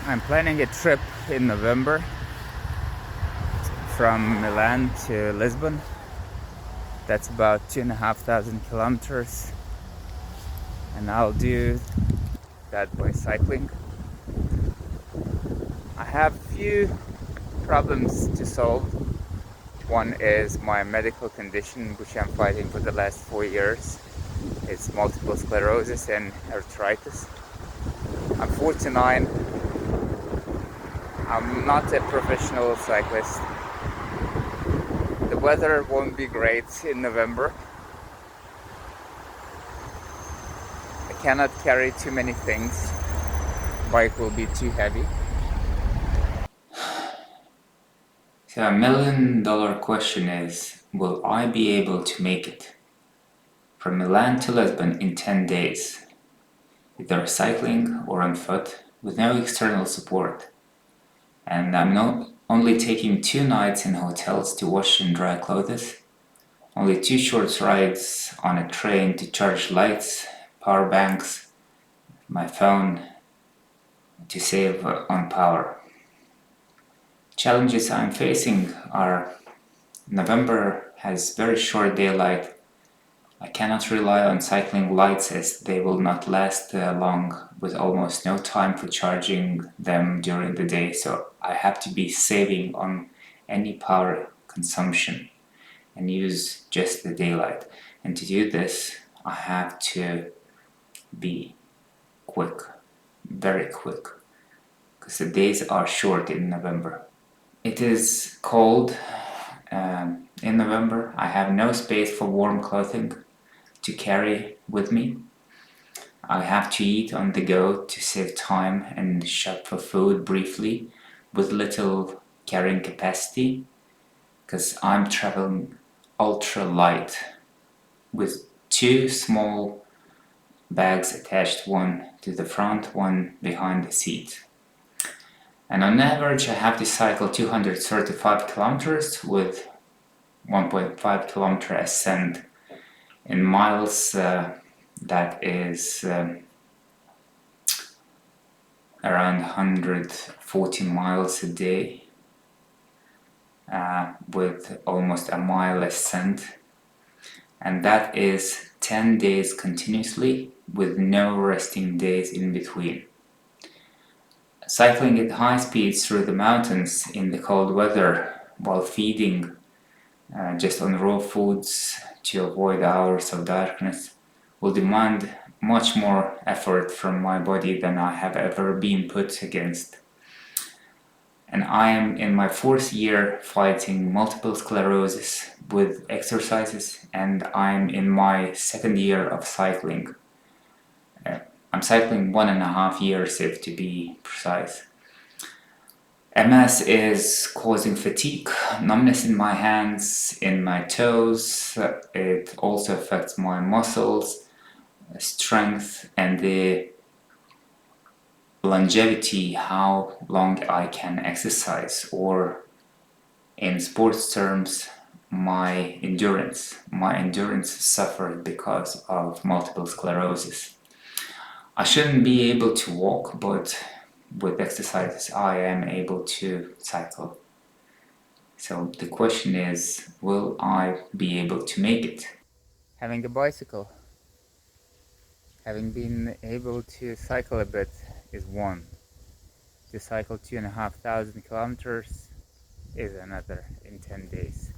I'm planning a trip in November from Milan to Lisbon. That's about 2,500 kilometers, and I'll do that by cycling. I have few problems to solve. One is my medical condition, which I'm fighting for the last 4 years. It's multiple sclerosis and arthritis. I'm 49. I'm not a professional cyclist. The weather won't be great in November. I cannot carry too many things. Bike will be too heavy. So $1 million question is, will I be able to make it from Milan to Lisbon in 10 days, either cycling or on foot, with no external support? And I'm not only taking 2 nights in hotels to wash and dry clothes, only 2 short rides on a train to charge lights, power banks, my phone to save on power. Challenges I'm facing are November has very short daylight. I cannot rely on cycling lights as they will not last long, with almost no time for charging them during the day, so I have to be saving on any power consumption and use just the daylight. And to do this, I have to be quick, very quick, because the days are short in November. It is cold in November. I have no space for warm clothing to carry with me. I have to eat on the go to save time and shop for food briefly with little carrying capacity, because I'm traveling ultra light with 2 small bags attached, one to the front, one behind the seat. And on average I have to cycle 235 kilometers with 1.5 kilometer ascent. In miles, that is around 140 miles a day, with almost a mile ascent, and that is 10 days continuously with no resting days in between. Cycling at high speeds through the mountains in the cold weather while feeding just on raw foods to avoid hours of darkness will demand much more effort from my body than I have ever been put against. And I am in my 4th year fighting multiple sclerosis with exercises, and I'm in my 2nd year of cycling. I'm cycling 1.5 years, if to be precise. MS is causing fatigue, numbness in my hands, in my toes. It also affects my muscles, strength, and the longevity, how long I can exercise, or in sports terms, my endurance. My endurance suffered because of multiple sclerosis. I shouldn't be able to walk, but with exercises I am able to cycle. So the question is, will I be able to make it? Having a bicycle, having been able to cycle a bit is one. To cycle 2,500 kilometers is another in 10 days.